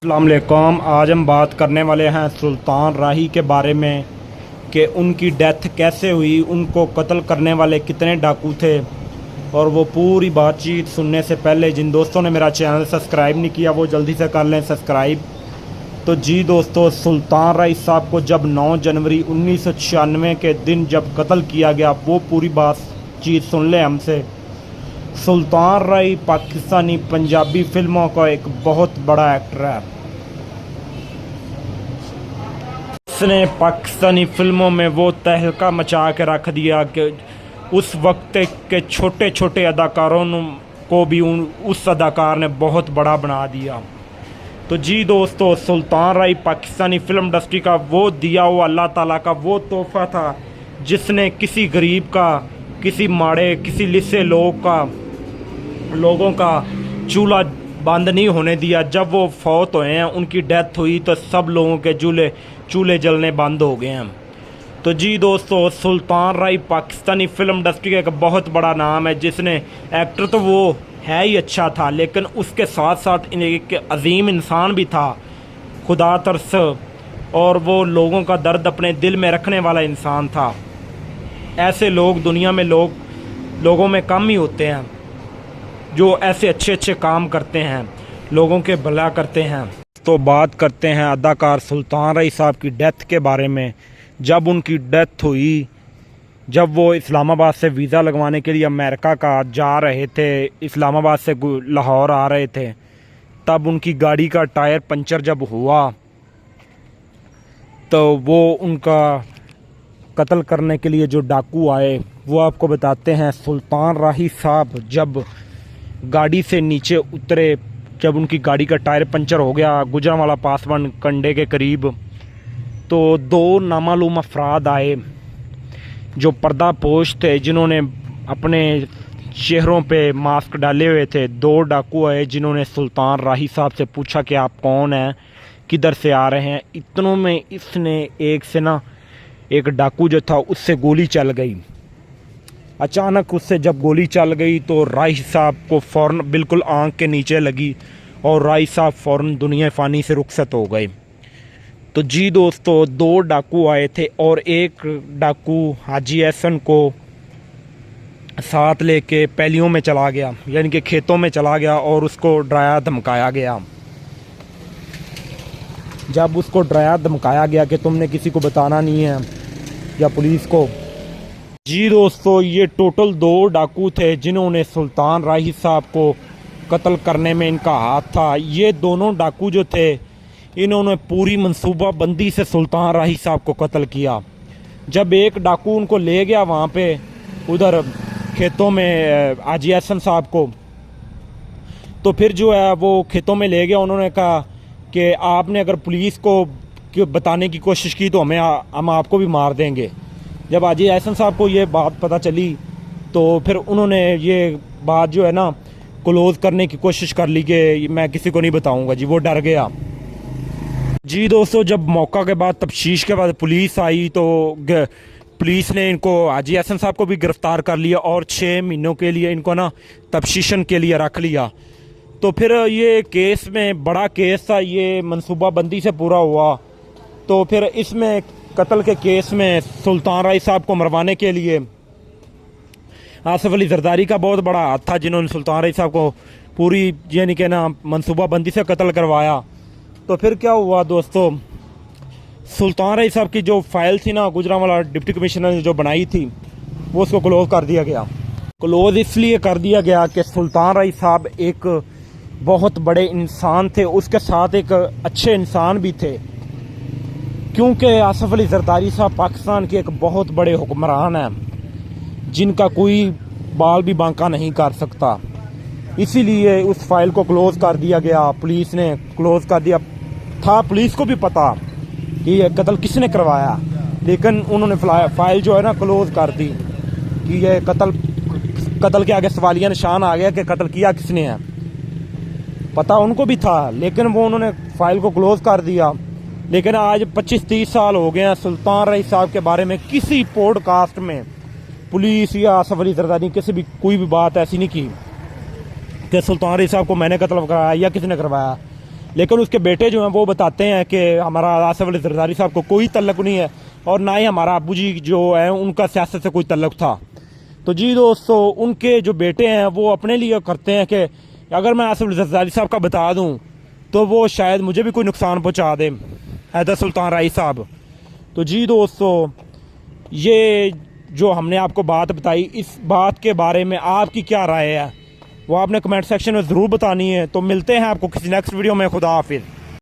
अस्सलाम वालेकुम। आज हम बात करने वाले हैं सुल्तान राही के बारे में कि उनकी डेथ कैसे हुई, उनको कत्ल करने वाले कितने डाकू थे। और वो पूरी बातचीत सुनने से पहले जिन दोस्तों ने मेरा चैनल सब्सक्राइब नहीं किया वो जल्दी से कर लें सब्सक्राइब। तो जी दोस्तों, सुल्तान राही साहब को जब 9 जनवरी 1996 के दिन जब कत्ल किया गया वो पूरी बातचीत सुन लें हमसे। सुल्तान राही पाकिस्तानी पंजाबी फिल्मों का एक बहुत बड़ा एक्टर है। उसने पाकिस्तानी फिल्मों में वो तहलका मचा के रख दिया कि उस वक्त के छोटे छोटे अदाकारों को भी उस अदाकार ने बहुत बड़ा बना दिया। तो जी दोस्तों, सुल्तान राही पाकिस्तानी फिल्म इंडस्ट्री का वो दिया हुआ अल्लाह ताला का वो तोहफ़ा था जिसने किसी गरीब का, किसी माड़े, किसी लिस्से लोगों का चूल्हा बंद नहीं होने दिया। जब वो फौत हुए हैं, उनकी डेथ हुई तो सब लोगों के चूल्हे जलने बंद हो गए हैं। तो जी दोस्तों, सुल्तान राही पाकिस्तानी फिल्म इंडस्ट्री का एक बहुत बड़ा नाम है जिसने एक्टर तो वो है ही अच्छा था, लेकिन उसके साथ साथ एक अजीम इंसान भी था, खुदा तरस, और वो लोगों का दर्द अपने दिल में रखने वाला इंसान था। ऐसे लोग दुनिया में लोगों में कम ही होते हैं जो ऐसे अच्छे अच्छे काम करते हैं, लोगों के भला करते हैं। तो बात करते हैं अदाकार सुल्तान राही साहब की डेथ के बारे में। जब उनकी डेथ हुई, जब वो इस्लामाबाद से वीज़ा लगवाने के लिए अमेरिका का जा रहे थे, इस्लामाबाद से लाहौर आ रहे थे, तब उनकी गाड़ी का टायर पंचर जब हुआ तो वो उनका कत्ल करने के लिए जो डाकू आए वो आपको बताते हैं। सुल्तान राही साहब जब गाड़ी से नीचे उतरे, जब उनकी गाड़ी का टायर पंचर हो गया गुजरांवाला पासवान कंडे के करीब, तो 2 नामालूम अफराद आए जो पर्दापोश थे, जिन्होंने अपने चेहरों पे मास्क डाले हुए थे। 2 डाकू आए जिन्होंने सुल्तान राही साहब से पूछा कि आप कौन हैं, किधर से आ रहे हैं। इतनों में इसने एक डाकू जो था उससे गोली चल गई। अचानक उससे जब गोली चल गई तो राही साहब को फ़ौरन बिल्कुल आंख के नीचे लगी और राही साहब फ़ौरन दुनिया फ़ानी से रुखसत हो गए। तो जी दोस्तों, 2 डाकू आए थे और एक डाकू हाजी एहसन को साथ लेके पैलियों में चला गया, यानी कि खेतों में चला गया और उसको डराया धमकाया गया। जब उसको डराया धमकाया गया कि तुमने किसी को बताना नहीं है या पुलिस को। जी दोस्तों, ये टोटल 2 डाकू थे जिन्होंने सुल्तान राही साहब को कत्ल करने में इनका हाथ था। ये दोनों डाकू जो थे, इन्होंने पूरी मंसूबा बंदी से सुल्तान राही साहब को कत्ल किया। जब एक डाकू उनको ले गया वहाँ पे उधर खेतों में हाजी एहसन साहब को, तो फिर जो है वो खेतों में ले गया। उन्होंने कहा कि आपने अगर पुलिस को बताने की कोशिश की तो हम आपको भी मार देंगे। जब हाजी एहसन साहब को ये बात पता चली तो फिर उन्होंने ये बात जो है ना क्लोज़ करने की कोशिश कर ली कि मैं किसी को नहीं बताऊंगा। जी वो डर गया। जी दोस्तों, जब मौका के बाद तफ्तीश के बाद पुलिस आई तो पुलिस ने इनको हाजी एहसन साहब को भी गिरफ़्तार कर लिया और 6 महीनों के लिए इनको ना तफ्तीशन के लिए रख लिया। तो फिर ये केस में बड़ा केस था, ये मनसूबाबंदी से पूरा हुआ। तो फिर इसमें कत्ल के केस में सुल्तान राही साहब को मरवाने के लिए आसिफ अली जरदारी का बहुत बड़ा हाथ था, जिन्होंने सुल्तान राही साहब को पूरी यानी कि ना मनसूबाबंदी से कत्ल करवाया। तो फिर क्या हुआ दोस्तों, सुल्तान राही साहब की जो फाइल थी ना गुजरांवाला डिप्टी कमिश्नर ने जो बनाई थी वो उसको क्लोज़ कर दिया गया। क्लोज़ इसलिए कर दिया गया कि सुल्तान राही साहब एक बहुत बड़े इंसान थे, उसके साथ एक अच्छे इंसान भी थे, क्योंकि आसिफ अली जरदारी साहब पाकिस्तान के एक बहुत बड़े हुक्मरान हैं जिनका कोई बाल भी बांका नहीं कर सकता। इसीलिए उस फाइल को क्लोज़ कर दिया गया, पुलिस ने क्लोज़ कर दिया। था पुलिस को भी पता कि ये कत्ल किसने करवाया, लेकिन उन्होंने फाइल जो है ना क्लोज़ कर दी कि ये कत्ल के आगे सवालिया निशान आ गया कि कत्ल किया किसने है। पता उनको भी था, लेकिन वो उन्होंने फाइल को क्लोज़ कर दिया। लेकिन आज 25-30 साल हो गए हैं, सुल्तान राही साहब के बारे में किसी पॉडकास्ट में पुलिस या आसिफ अली जरदारी किसी भी कोई भी बात ऐसी नहीं की कि सुल्तान राही साहब को मैंने कत्ल कराया या किसने करवाया। लेकिन उसके बेटे जो हैं वो बताते हैं कि हमारा आसिफ अली जरदारी साहब को कोई तल्लुक़ नहीं है और ना ही हमारा अबू जी जो है उनका सियासत से कोई तल्लुक़ था। तो जी दोस्तों, उनके जो बेटे हैं वो अपने लिए करते हैं कि अगर मैं आसिफ अली जरदारी साहब का बता दूं तो वो शायद मुझे भी कोई नुकसान पहुंचा दे, हैदर सुल्तान राई साहब। तो जी दोस्तों, ये जो हमने आपको बात बताई, इस बात के बारे में आपकी क्या राय है वो आपने कमेंट सेक्शन में ज़रूर बतानी है। तो मिलते हैं आपको किसी नेक्स्ट वीडियो में। खुदा हाफिज़।